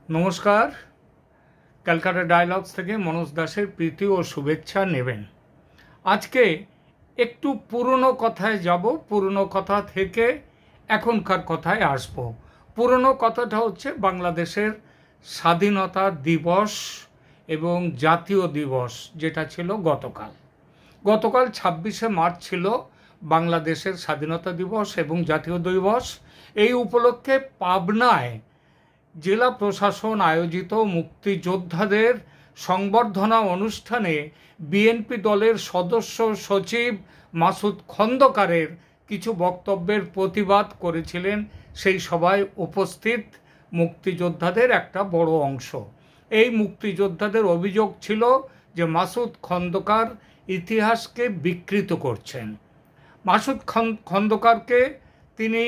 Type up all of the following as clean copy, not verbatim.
নমস্কার। ক্যালকাটা ডায়ালগস থেকে মনোজ দাসের প্রীতি ও শুভেচ্ছা নেবেন। আজকে একটু পুরনো কথায় যাব, পুরনো কথা থেকে এখনকার কথায় আসব। পুরনো কথাটা হচ্ছে বাংলাদেশের স্বাধীনতা দিবস এবং জাতীয় দিবস, যেটা ছিল গতকাল 26শে মার্চ ছিল বাংলাদেশের স্বাধীনতা দিবস এবং জাতীয় দিবস। এই উপলক্ষে পাবনায় জেলা প্রশাসন আয়োজিত মুক্তিযোদ্ধাদের সংবর্ধনা অনুষ্ঠানে বিএনপি দলের সদস্য সচিব মাসুদ খন্দকারের কিছু বক্তব্যের প্রতিবাদ করেছিলেন সেই সভায় উপস্থিত মুক্তিযোদ্ধাদের একটা বড় অংশ। এই মুক্তিযোদ্ধাদের অভিযোগ ছিল যে মাসুদ খন্দকার ইতিহাসকে বিকৃত করছেন। মাসুদ খন্দকারকে তিনি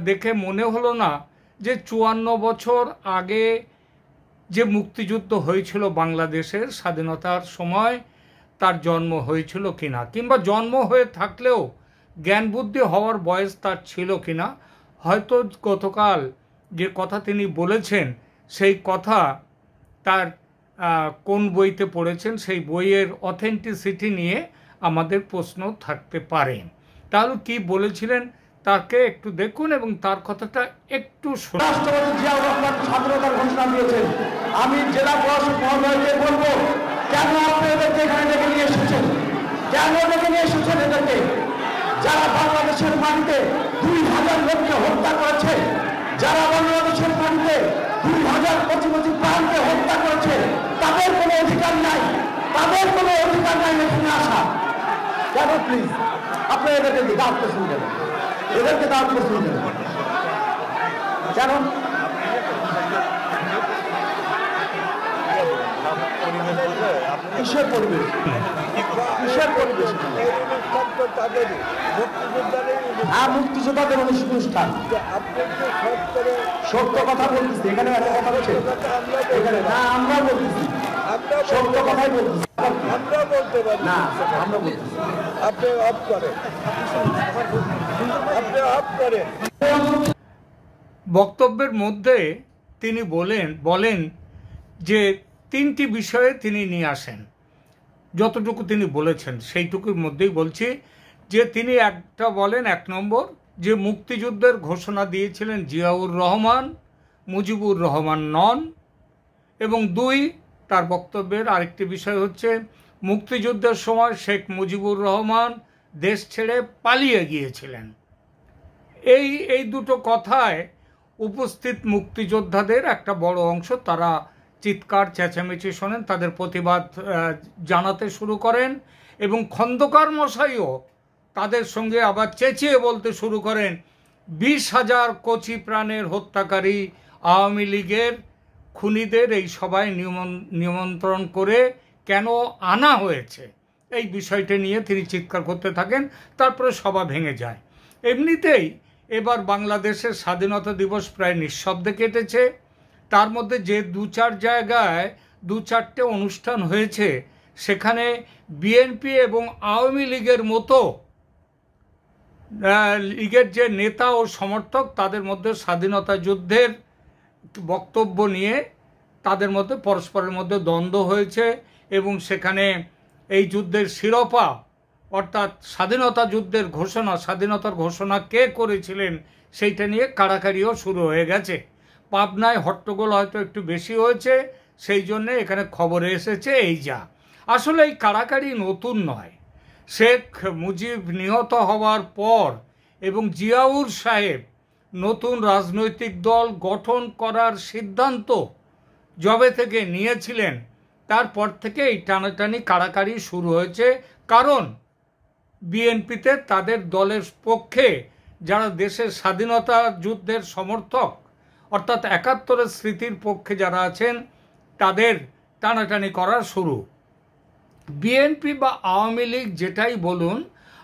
দেখে মনে হলো না যে 54 বছর আগে যে মুক্তিযুদ্ধ হয়েছিল বাংলাদেশের স্বাধীনতার সময় তার জন্ম হয়েছিল কিনা, কিংবা জন্ম হয়ে থাকলেও জ্ঞান বুদ্ধি হওয়ার বয়স তার ছিল কিনা। হয়তো গতকাল যে কথা তিনি বলেছেন সেই কথা তার কোন বইতে পড়েছেন সেই বইয়ের অথেন্টিসিটি নিয়ে আমাদের প্রশ্ন থাকতে পারে। তাহলে কি বলেছিলেন তাকে একটু দেখুন এবং তার কথাটা একটু শুনুন। রাষ্ট্রপতি জিয়াউর রহমান স্বাধীনতার ঘোষণা দিয়েছেন। আমি জেলা প্রশাসক মহোদয়কে বলবো, কেন আপনি এদেরকে এখানে ডেকে নিয়ে এসেছেন? কেন ডেকে নিয়ে এসেছেন এদেরকে? যারা বাংলাদেশের মাটিতে 2000 লোককে হত্যা করেছে, যারা বাংলাদেশের মাটিতে 2000 কচি প্রাণকে হত্যা করেছে, তাদের কোনো অধিকার নাই, তাদের কোনো অধিকার নাই এখানে আসা। কেন প্লিজ আপনি এদেরকে দাওয়াত করছেন কেন? এদেরকে দাওয়াত করছেন কেন? কেন? কিসের পরিবেশ? কিসের পরিবেশ? মুক্তিযোদ্ধাদের অনুষ্ঠান। সত্য কথা বলতেছি, এখানে একটা কথা বলছে এখানে না, আমরা বলতেছি সত্য কথাই বলতেছি। আমরা বলতে পারি না, আমরা বলতেছি আপনি অফ করেন, আপনি অফ করেন। বক্তব্যের মধ্যে তিনি বলেন যে 3টি বিষয়ে তিনি নিয়ে আসেন। যতটুকু তিনি বলেছেন সেইটুকুর মধ্যেই বলছি যে তিনি একটা বলেন, 1 নম্বর যে মুক্তিযুদ্ধের ঘোষণা দিয়েছিলেন জিয়াউর রহমান, মুজিবুর রহমান নন। এবং 2, তার বক্তব্যের আরেকটি বিষয় হচ্ছে মুক্তিযুদ্ধের সময় শেখ মুজিবুর রহমান দেশ ছেড়ে পালিয়ে গিয়েছিলেন। এই দুটো কথায় উপস্থিত মুক্তিযোদ্ধাদের একটা বড় অংশ তারা চিৎকার চেঁচামেচি শোনেন, তাদের প্রতিবাদ জানাতে শুরু করেন এবং খন্দকার মশাইও তাদের সঙ্গে আবার চেঁচিয়ে বলতে শুরু করেন 20,000 কচি প্রাণের হত্যাকারী আওয়ামী লীগের খুনিদের এই সভায় নিমন্ত্রণ করে কেন আনা হয়েছে, এই বিষয়টা নিয়ে তিনি চিৎকার করতে থাকেন। তারপরে সভা ভেঙে যায়। এমনিতেই এবার বাংলাদেশের স্বাধীনতা দিবস প্রায় নিঃশব্দে কেটেছে। তার মধ্যে যে 2-4 জায়গায় 2-4টে অনুষ্ঠান হয়েছে সেখানে বিএনপি এবং আওয়ামী লীগের মতো লীগের যে নেতা ও সমর্থক তাদের মধ্যে স্বাধীনতা যুদ্ধের বক্তব্য নিয়ে তাদের মধ্যে পরস্পরের মধ্যে দ্বন্দ্ব হয়েছে এবং সেখানে এই যুদ্ধের শিরোপা অর্থাৎ স্বাধীনতা যুদ্ধের ঘোষণা, স্বাধীনতার ঘোষণা কে করেছিলেন সেইটা নিয়ে কাড়াকাড়িও শুরু হয়ে গেছে। পাবনায় হট্টগোল হয়তো একটু বেশি হয়েছে, সেই জন্যে এখানে খবরে এসেছে এই যা। আসলে এই কাড়াকাড়ি নতুন নয়। শেখ মুজিব নিহত হওয়ার পর এবং জিয়াউর সাহেব নতুন রাজনৈতিক দল গঠন করার সিদ্ধান্ত যবে থেকে নিয়েছিলেন তারপর থেকে এই টানাটানি কাড়াকাড়ি শুরু হয়েছে। কারণ বিএনপিতে তাদের দলের পক্ষে যারা দেশের স্বাধীনতা যুদ্ধের সমর্থক অর্থাৎ 71-এর স্মৃতির পক্ষে যারা আছেন তাদের টানাটানি করা শুরু। বিএনপি বা আওয়ামী লীগ যেটাই বলুন,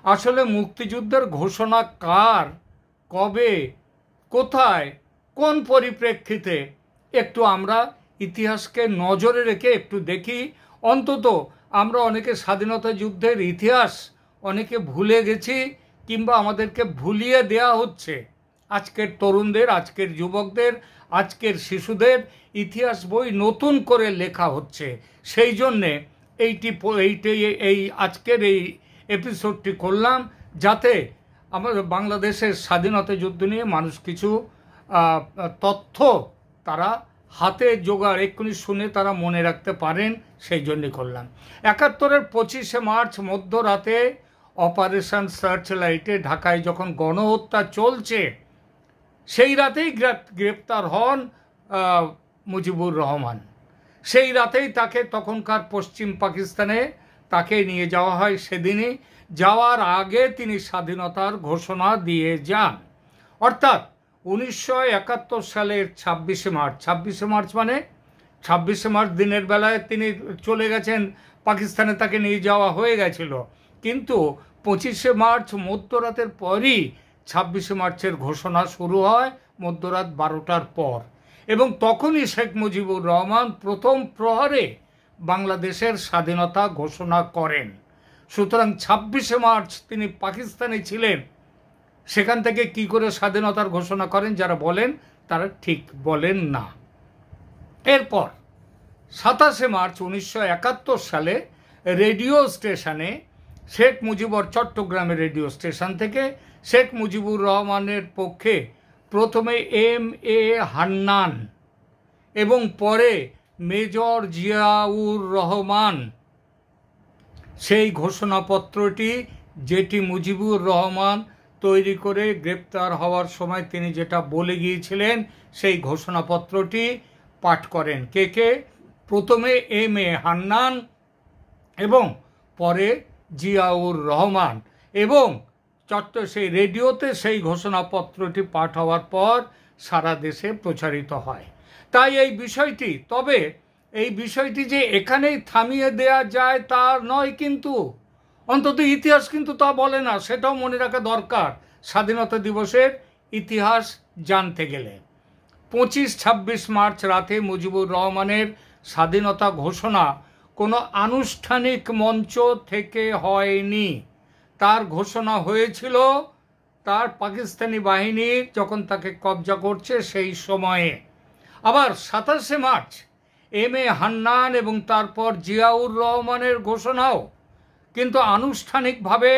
আসলে মুক্তিযুদ্ধের ঘোষণা কার, কবে, কোথায়, কোন পরিপ্রেক্ষিতে একটু আমরা ইতিহাসকে নজরে রেখে একটু দেখি। অন্তত আমরা অনেকে স্বাধীনতা যুদ্ধের ইতিহাস অনেকে ভুলে গেছি কিংবা আমাদেরকে ভুলিয়ে দেয়া হচ্ছে। আজকের তরুণদের, আজকের যুবকদের আজকের শিশুদের ইতিহাস বই নতুন করে লেখা হচ্ছে। সেই জন্যে এই আজকের এই এপিসোডটি করলাম, যাতে আমাদের বাংলাদেশের স্বাধীনতা যুদ্ধ নিয়ে মানুষ কিছু তথ্য তারা হাতে জোগাড় এক্ষুনি শুনে তারা মনে রাখতে পারেন, সেই জন্যই করলাম। ৭১-এর ২৫শে মার্চ মধ্যরাতে অপারেশন সার্চ লাইটে ঢাকায় যখন গণহত্যা চলছে, সেই রাতেই গ্রেপ্তার হন মুজিবুর রহমান। সেই রাতেই তাকে তখনকার পশ্চিম পাকিস্তানে তাকে নিয়ে যাওয়া হয়। সেদিনই যাওয়ার আগে তিনি স্বাধীনতার ঘোষণা দিয়ে যান। অর্থাৎ ১৯৭১ সালের ২৬শে মার্চ মানে ২৬শে মার্চ দিনের বেলায় তিনি চলে গেছেন পাকিস্তানে, তাকে নিয়ে যাওয়া হয়ে গেছিল। কিন্তু ২৫শে মার্চ মধ্যরাতের পরই ২৬শে মার্চের ঘোষণা শুরু হয় মধ্যরাত ১২টার পর, এবং তখনই শেখ মুজিবুর রহমান প্রথম প্রহরে বাংলাদেশের স্বাধীনতা ঘোষণা করেন। সুতরাং ২৬শে মার্চ তিনি পাকিস্তানে ছিলেন, সেখান থেকে কি করে স্বাধীনতার ঘোষণা করেন যারা বলেন তারা ঠিক বলেন না। এরপর ২৭শে মার্চ ১৯৭১ সালে রেডিও স্টেশনে শেখ মুজিবুর চট্টগ্রামের রেডিও স্টেশন থেকে শেখ মুজিবুর রহমানের পক্ষে প্রথমে M.A. হান্নান এবং পরে মেজর জিয়াউর রহমান সেই ঘোষণাপত্রটি, যেটি মুজিবুর রহমান তৈরি করে গ্রেপ্তার হওয়ার সময় তিনি যেটা বলে গিয়েছিলেন, সেই ঘোষণাপত্রটি পাঠ করেন। কে? প্রথমে M.A. হান্নান এবং পরে জিয়াউর রহমান, এবং সেই রেডিওতে সেই ঘোষণাপত্রটি পাঠ হওয়ার পর সারা দেশে প্রচারিত হয়। তাই এই বিষয়টি যে এখানেই থামিয়ে দেয়া যায় তা নয়, কিন্তু অন্তত ইতিহাস কিন্তু তা বলে না, সেটাও মনে রাখা দরকার স্বাধীনতা দিবসের ইতিহাস জানতে গেলে। ২৫-২৬ মার্চ রাতে মুজিবুর রহমানের স্বাধীনতা ঘোষণা কোনো আনুষ্ঠানিক মঞ্চ থেকে হয়নি। তার ঘোষণা হয়েছিল তার পাকিস্তানি বাহিনী যখন তাকে কবজা করছে সেই সময়ে। আবার ২৭শে মার্চ M.A. হান্নান এবং তারপর জিয়াউর রহমানের ঘোষণাও কিন্তু আনুষ্ঠানিকভাবে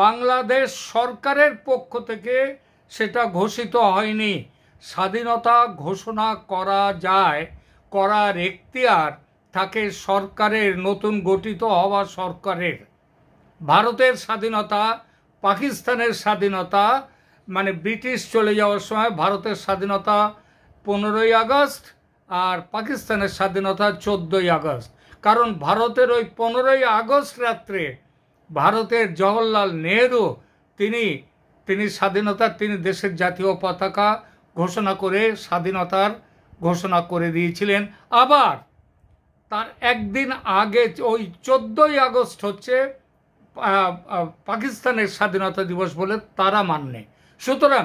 বাংলাদেশ সরকারের পক্ষ থেকে সেটা ঘোষিত হয়নি। স্বাধীনতা ঘোষণা করা যায়, করার এখতিয়ার থাকে সরকারের, নতুন গঠিত হওয়া সরকারের। ভারতের স্বাধীনতা, পাকিস্তানের স্বাধীনতা, মানে ব্রিটিশ চলে যাওয়ার সময় ভারতের স্বাধীনতা 15ই আগস্ট আর পাকিস্তানের স্বাধীনতা 14ই আগস্ট। কারণ ভারতের ওই 15ই আগস্ট রাত্রে ভারতের জওহরলাল নেহরু তিনি দেশের জাতীয় পতাকা ঘোষণা করে স্বাধীনতার ঘোষণা করে দিয়েছিলেন। আবার তার একদিন আগে ওই 14ই আগস্ট হচ্ছে পাকিস্তানের স্বাধীনতা দিবস বলে তারা মানে। সুতরাং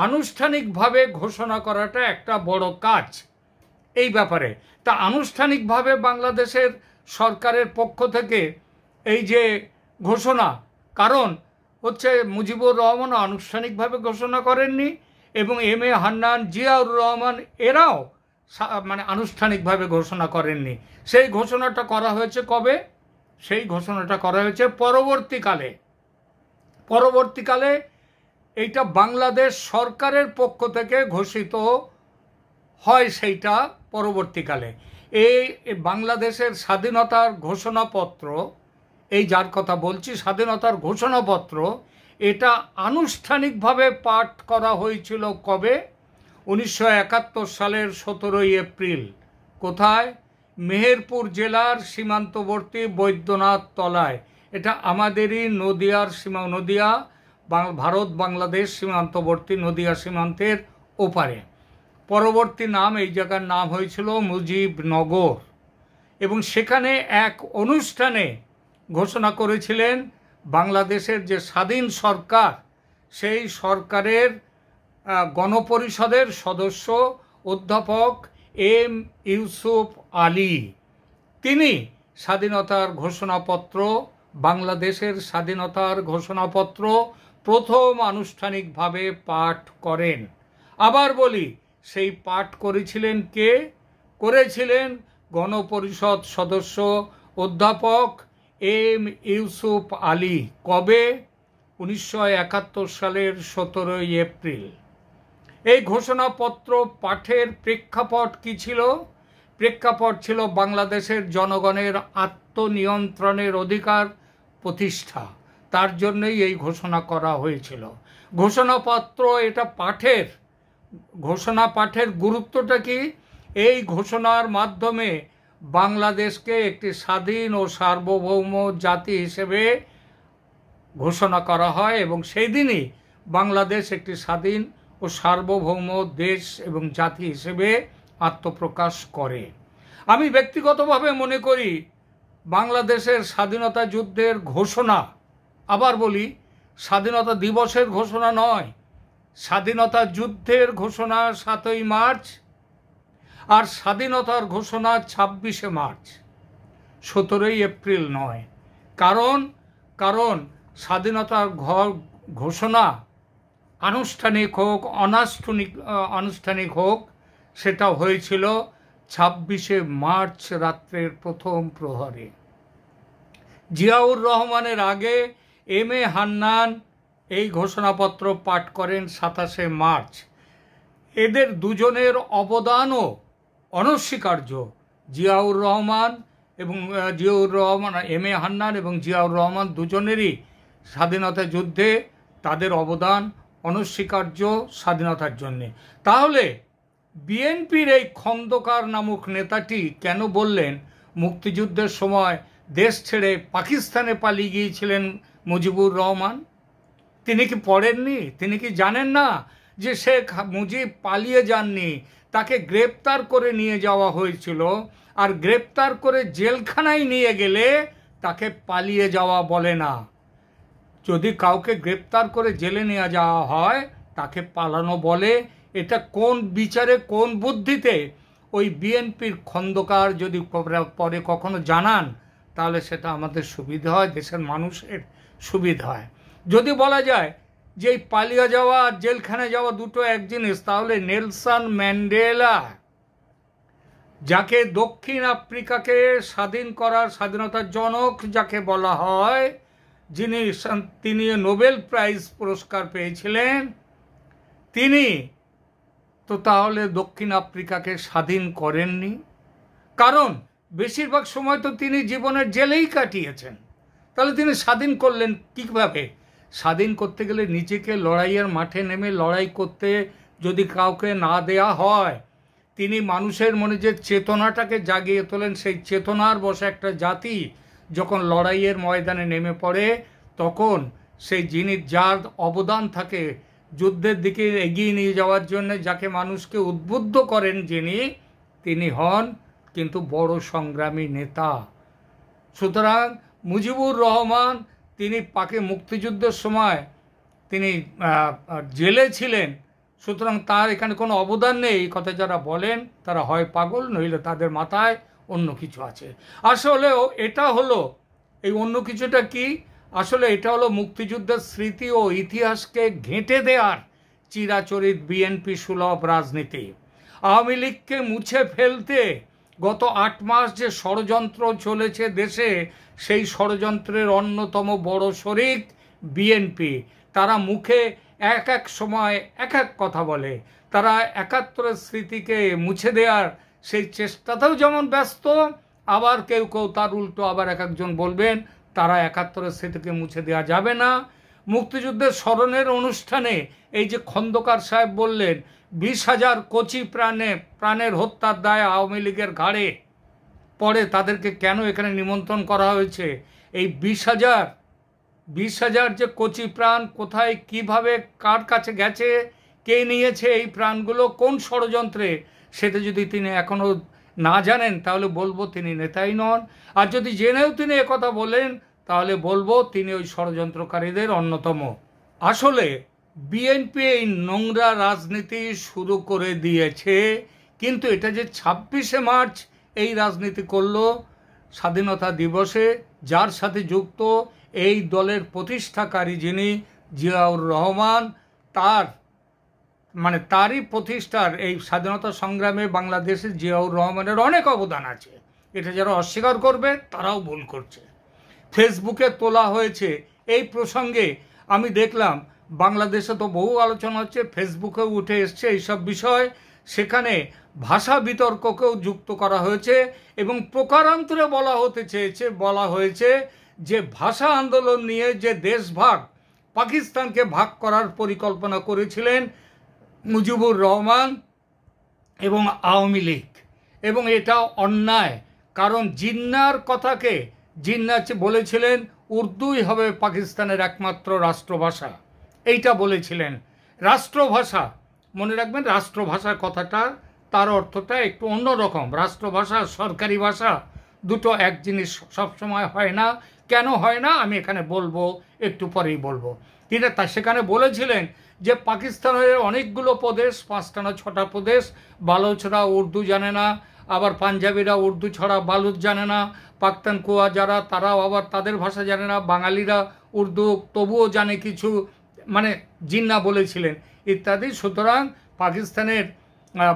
আনুষ্ঠানিকভাবে ঘোষণা করাটা একটা বড় কাজ এই ব্যাপারে। তা আনুষ্ঠানিকভাবে বাংলাদেশের সরকারের পক্ষ থেকে এই যে ঘোষণা, কারণ হচ্ছে মুজিবুর রহমান আনুষ্ঠানিকভাবে ঘোষণা করেননি এবং M.A. হান্নান, জিয়াউর রহমান এরাও মানে আনুষ্ঠানিকভাবে ঘোষণা করেননি। সেই ঘোষণাটা করা হয়েছে কবে? সেই ঘোষণাটা করা হয়েছে পরবর্তীকালে এইটা বাংলাদেশ সরকারের পক্ষ থেকে ঘোষিত হয়। সেইটা পরবর্তীকালে এই বাংলাদেশের স্বাধীনতার ঘোষণাপত্র, এই যার কথা বলছি স্বাধীনতার ঘোষণাপত্র, এটা আনুষ্ঠানিকভাবে পাঠ করা হয়েছিল কবে? ১৯৭১ সালের ১৭ই এপ্রিল। কোথায়? মেহেরপুর জেলার সীমান্তবর্তী বৈদ্যনাথ তলায়। এটা আমাদেরই নদিয়া ভারত বাংলাদেশ সীমান্তবর্তী নদিয়া সীমান্তের ওপারে। পরবর্তী নাম এই জায়গার নাম হয়েছিল মুজিবনগর, এবং সেখানে এক অনুষ্ঠানে ঘোষণা করেছিলেন বাংলাদেশের যে স্বাধীন সরকার, সেই সরকারের গণপরিষদের সদস্য অধ্যাপক M. ইউসুফ আলী। তিনি স্বাধীনতার ঘোষণাপত্র, বাংলাদেশের স্বাধীনতার ঘোষণাপত্র প্রথম আনুষ্ঠানিকভাবে পাঠ করেন। আবার বলি, সেই পাঠ করেছিলেন কে? করেছিলেন গণপরিষদ সদস্য অধ্যাপক এম ইউসুফ আলী। কবে? 1971 সালের 17 এপ্রিল। এই ঘোষণাপত্র পাঠের প্রেক্ষাপট কি ছিল? প্রেক্ষাপট ছিল বাংলাদেশের জনগণের আত্মনিয়ন্ত্রণের অধিকার প্রতিষ্ঠা। তার জন্যই এই ঘোষণা করা হয়েছিল। ঘোষণাপত্র এটা পাঠের, ঘোষণা পাঠের গুরুত্বটা কি? এই ঘোষণার মাধ্যমে বাংলাদেশকে একটি স্বাধীন ও সার্বভৌম জাতি হিসেবে ঘোষণা করা হয় এবং সেই দিনই বাংলাদেশ একটি স্বাধীন ও সার্বভৌম দেশ এবং জাতি হিসেবে আত্মপ্রকাশ করে। আমি ব্যক্তিগতভাবে মনে করি বাংলাদেশের স্বাধীনতা যুদ্ধের ঘোষণা, আবার বলি, স্বাধীনতা দিবসের ঘোষণা নয়, স্বাধীনতা যুদ্ধের ঘোষণা 7ই মার্চ, আর স্বাধীনতার ঘোষণা 26শে মার্চ, 17ই এপ্রিল নয়। কারণ স্বাধীনতার ঘোষণা আনুষ্ঠানিক হোক আনুষ্ঠানিক হোক, সেটা হয়েছিল 26শে মার্চ রাত্রের প্রথম প্রহরে। জিয়াউর রহমানের আগে এম এ হান্নান এই ঘোষণাপত্র পাঠ করেন 27শে মার্চ। এদের দুজনের অবদানও অনস্বীকার্য। জিয়াউর রহমান এম এ হান্নান এবং জিয়াউর রহমান দুজনেরই স্বাধীনতা যুদ্ধে তাদের অবদান অনস্বীকার্য স্বাধীনতার জন্যে। তাহলে বিএনপির এই খন্দকার নামক নেতাটি কেন বললেন মুক্তিযুদ্ধের সময় দেশ ছেড়ে পাকিস্তানে পালিয়ে গিয়েছিলেন মুজিবুর রহমান? তিনি কি পড়েননি? তিনি কি জানেন না যে শেখ মুজিব পালিয়ে যাননি, তাকে গ্রেপ্তার করে নিয়ে যাওয়া হয়েছিল, আর গ্রেপ্তার করে জেলখানায় নিয়ে গেলে তাকে পালিয়ে যাওয়া বলে না। যদি কাউকে গ্রেপ্তার করে জেলে নিয়ে যাওয়া হয় তাকে পালানো বলে। এটা কোন বিচারে, কোন বুদ্ধিতে? ওই বিএনপির খন্দকার যদি পরে কখনো জানান তাহলে সেটা আমাদের সুবিধা হয়, দেশের মানুষের সুবিধা হয়। যদি বলা যায় যে এই পালিয়ে যাওয়া আর জেলখানে যাওয়া দুটো এক জিনিস, তাহলে নেলসন ম্যান্ডেলা, যাকে দক্ষিণ আফ্রিকাকে স্বাধীন করার স্বাধীনতার জনক যাকে বলা হয়, তিনি নোবেল প্রাইজ পুরস্কার পেয়েছিলেন, তিনি তো তাহলে দক্ষিণ আফ্রিকাকে স্বাধীন করেননি। কারণ বেশিরভাগ সময় তো তিনি জীবনের জেলেই কাটিয়েছেন। তাহলে তিনি স্বাধীন করলেন কীভাবে? স্বাধীন করতে গেলে নিজেকে লড়াইয়ের মাঠে নেমে লড়াই করতে যদি কাউকে না দেয়া হয়, তিনি মানুষের মনে যে চেতনাটাকে জাগিয়ে তোলেন, সেই চেতনার বশে একটা জাতি যখন লড়াইয়ের ময়দানে নেমে পড়ে, তখন সেই যার অবদান থাকে যুদ্ধের দিকে এগিয়ে নিয়ে যাওয়ার জন্য, যাকে মানুষকে উদ্বুদ্ধ করেন তিনি হন কিন্তু বড় সংগ্রামী নেতা। সুতরাং মুজিবুর রহমান তিনি মুক্তিযুদ্ধের সময় তিনি জেলে ছিলেন, সুতরাং তার এখানে কোনো অবদান নেই। এই কথা যারা বলেন তারা হয় পাগল, নইলে তাদের মাথায় অন্য কিছু আছে। আসলেও এটা হলো, এই অন্য কিছুটা কি? আসলে এটা হলো মুক্তিযুদ্ধের স্মৃতি ও ইতিহাসকে ঘেঁটে দেওয়ার চিরাচরিত বিএনপি সুলভ রাজনীতি। আওয়ামী লীগকে মুছে ফেলতে গত 8 মাস যে ষড়যন্ত্র চলেছে দেশে, সেই ষড়যন্ত্রের অন্যতম বড় শরিক বিএনপি। তারা মুখে এক এক সময় এক এক কথা বলে। তারা 71-এর স্মৃতিকে মুছে দেওয়ার সেই চেষ্টাতেও যেমন ব্যস্ত, আবার কেউ তার উল্টো আবার এক একজন বলবেন তারা 71-এর স্মৃতিকে মুছে দেওয়া যাবে না। মুক্তিযুদ্ধের স্মরণের অনুষ্ঠানে এই যে খন্দকার সাহেব বললেন 20,000 কচি প্রাণের হত্যার দায় আওয়ামী লীগের ঘাড়ে, পরে তাদেরকে কেন এখানে নিমন্ত্রণ করা হয়েছে? এই 20,000 যে কচি প্রাণ কোথায়, কিভাবে, কার কাছে গেছে, কে নিয়েছে এই প্রাণগুলো, কোন ষড়যন্ত্রে, সেটা যদি তিনি এখনও না জানেন তাহলে বলবো তিনি নেতাই নন। আর যদি জেনেও তিনি একথা বলেন তাহলে বলবো তিনি ওই ষড়যন্ত্রকারীদের অন্যতম। আসলে বিএনপি এই নোংরা রাজনীতি শুরু করে দিয়েছে, কিন্তু এটা যে 26শে মার্চ এই রাজনীতি করলো স্বাধীনতা দিবসে, যার সাথে যুক্ত এই দলের প্রতিষ্ঠাকারী যিনি জিয়াউর রহমান, মানে তারই প্রতিষ্ঠার এই স্বাধীনতা সংগ্রামে বাংলাদেশের জিয়াউর রহমানের অনেক অবদান আছে। এটা যারা অস্বীকার করবে তারাও ভুল করছে। ফেসবুকে তোলা হয়েছে এই প্রসঙ্গে, আমি দেখলাম বাংলাদেশে তো বহু আলোচনা হচ্ছে, ফেসবুকেও উঠে এসছে এইসব বিষয়, সেখানে ভাষা বিতর্ককেও যুক্ত করা হয়েছে এবং প্রকারান্তরে বলা হয়েছে যে ভাষা আন্দোলন নিয়ে যে দেশভাগ, পাকিস্তানকে ভাগ করার পরিকল্পনা করেছিলেন মুজিবুর রহমান এবং আওয়ামী লীগ, এবং এটা অন্যায়। কারণ জিন্নার কথাকে জিন্না বলেছিলেন উর্দুই হবে পাকিস্তানের একমাত্র রাষ্ট্রভাষা, এইটা বলেছিলেন। রাষ্ট্রভাষা মনে রাখবেন, রাষ্ট্রভাষা কথাটা তার অর্থটা একটু অন্যরকম। রাষ্ট্রভাষা সরকারি ভাষা দুটো এক জিনিস সবসময় হয় না। কেন হয় না আমি এখানে বলবো, একটু পরেই বলবো। কিন্তু তা সেখানে বলেছিলেন যে পাকিস্তানের অনেকগুলো প্রদেশ, 5টা না 6টা প্রদেশ, বালোচরা উর্দু জানে না, আবার পাঞ্জাবিরা উর্দু ছাড়া বালুচ জানে না, পাখতানখোয়া যারা তারাও আবার তাদের ভাষা জানে না, বাঙালিরা উর্দু তবুও জানে কিছু, মানে জিন্না বলেছিলেন ইত্যাদি। সুতরাং পাকিস্তানের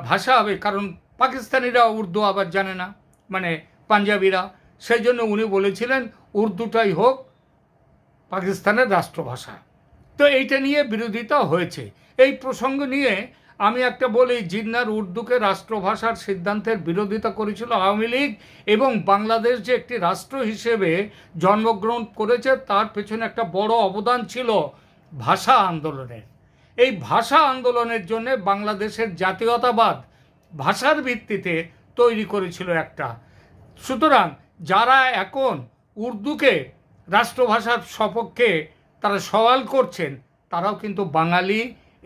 ভাষা হবে, কারণ পাকিস্তানিরা উর্দু আবার জানে না, মানে পাঞ্জাবিরা, সেই জন্য উনি বলেছিলেন উর্দুটাই হোক পাকিস্তানের রাষ্ট্রভাষা। তো এইটা নিয়ে বিরোধিতা হয়েছে। এই প্রসঙ্গ নিয়ে আমি একটা বলি, জিন্নার উর্দুকে রাষ্ট্রভাষার সিদ্ধান্তের বিরোধিতা করেছিল আওয়ামী লীগ, এবং বাংলাদেশ যে একটি রাষ্ট্র হিসেবে জন্মগ্রহণ করেছে তার পেছনে একটা বড় অবদান ছিল ভাষা আন্দোলনের। এই ভাষা আন্দোলনের জন্য বাংলাদেশের জাতীয়তাবাদ ভাষার ভিত্তিতে তৈরি করেছিল একটা। সুতরাং যারা এখন উর্দুকে রাষ্ট্রভাষার সপক্ষে তারা সওয়াল করছেন, তারাও কিন্তু বাঙালি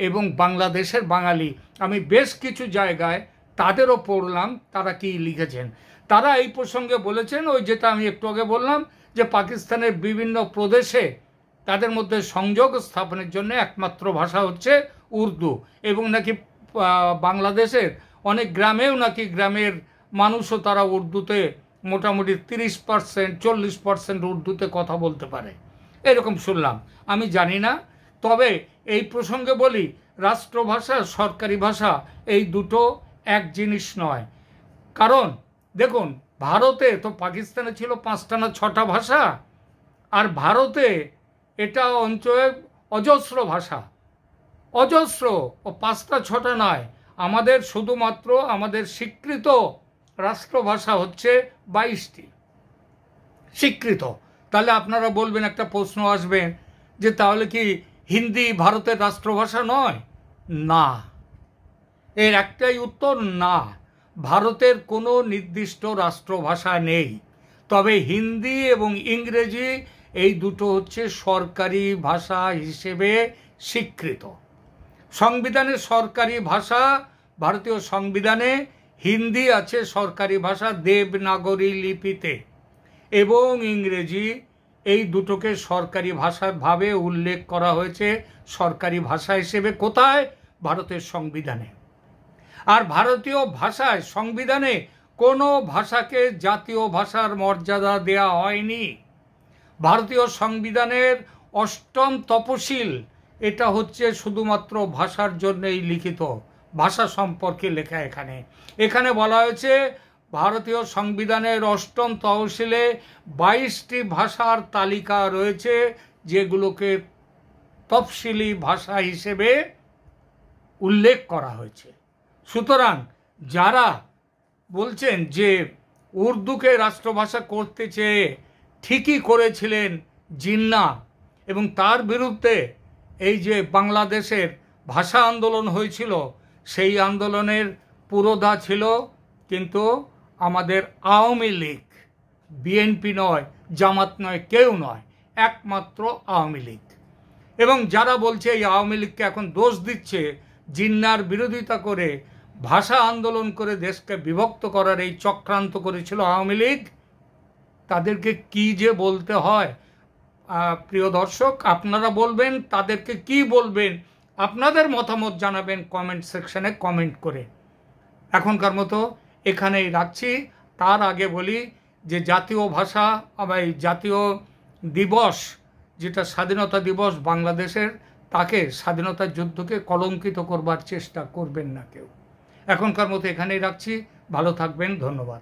এবং বাংলাদেশের বাঙালি। আমি বেশ কিছু জায়গায় তাদেরও পড়লাম তারা কি লিখেছেন। তারা এই প্রসঙ্গে বলেছেন ওই যেটা আমি একটু আগে বললাম, যে পাকিস্তানের বিভিন্ন প্রদেশে তাদের মধ্যে সংযোগ স্থাপনের জন্য একমাত্র ভাষা হচ্ছে উর্দু, এবং নাকি বাংলাদেশের অনেক গ্রামেও নাকি গ্রামের মানুষও তারা উর্দুতে মোটামুটি 30% 40% উর্দুতে কথা বলতে পারে, এরকম শুনলাম। আমি জানি না, তবে এই প্রসঙ্গে বলি রাষ্ট্রভাষা সরকারি ভাষা এই দুটো এক জিনিস নয়। কারণ দেখুন, ভারতে তো পাকিস্তানে ছিল 5টা না 6টা ভাষা, আর ভারতে এটা অঞ্চলে অজস্র ভাষা, অজস্র, ও 5টা 6টা নয়। আমাদের শুধুমাত্র আমাদের স্বীকৃত রাষ্ট্রভাষা হচ্ছে 22টি স্বীকৃত। তাহলে আপনারা বলবেন, একটা প্রশ্ন আসবে যে তাহলে কি হিন্দি ভারতের রাষ্ট্রভাষা নয়? না, এর একটাই উত্তর, না। ভারতের কোনো নির্দিষ্ট রাষ্ট্রভাষা নেই, তবে হিন্দি এবং ইংরেজি এই দুটো হচ্ছে সরকারি ভাষা হিসেবে স্বীকৃত। সংবিধানের সরকারি ভাষা, ভারতীয় সংবিধানে হিন্দি আছে সরকারি ভাষা দেবনাগরী লিপিতে, এবং ইংরেজি, এই দুটোকে সরকারি ভাষাভাবে উল্লেখ করা হয়েছে সরকারি ভাষা হিসেবে। কোথায়? ভারতের সংবিধানে। আর ভারতীয় ভাষায় সংবিধানে কোনো ভাষাকে জাতীয় ভাষার মর্যাদা দেয়া হয়নি। ভারতীয় সংবিধানের 8ম তফসিল এটা হচ্ছে শুধুমাত্র ভাষার জন্যই লিখিত, ভাষা সম্পর্কে লেখা। এখানে বলা হয়েছে ভারতীয় সংবিধানের 8ম তফসিলে 22টি ভাষার তালিকা রয়েছে, যেগুলোকে তফসিলি ভাষা হিসেবে উল্লেখ করা হয়েছে। সুতরাং যারা বলছেন যে উর্দুকে রাষ্ট্রভাষা করতে চেয়ে ঠিকই করেছিলেন জিন্না, এবং তার বিরুদ্ধে এই যে বাংলাদেশের ভাষা আন্দোলন হয়েছিল, সেই আন্দোলনের পুরোধা ছিল কিন্তু আমাদের আওয়ামী লীগ, বিএনপি নয়, জামাত নয়, কেউ নয়, একমাত্র আওয়ামী লীগ। এবং যারা বলছে এই আওয়ামী লীগকে এখন দোষ দিচ্ছে, জিন্নার বিরোধিতা করে ভাষা আন্দোলন করে দেশকে বিভক্ত করার এই চক্রান্ত করেছিল আওয়ামী লীগ, তাদেরকে কি যে বলতে হয় প্রিয় দর্শক, আপনারা বলবেন তাদেরকে কি বলবেন, আপনাদের মতামত জানাবেন কমেন্ট সেকশনে কমেন্ট করে। এখনকার মতো এখানেই রাখছি। তার আগে বলি যে জাতীয় ভাষা, জাতীয় দিবস যেটা স্বাধীনতা দিবস বাংলাদেশের তাকে স্বাধীনতার যুদ্ধকে কলঙ্কিত করবার চেষ্টা করবেন না কেউ। এখনকার মতো এখানেই রাখছি। ভালো থাকবেন। ধন্যবাদ।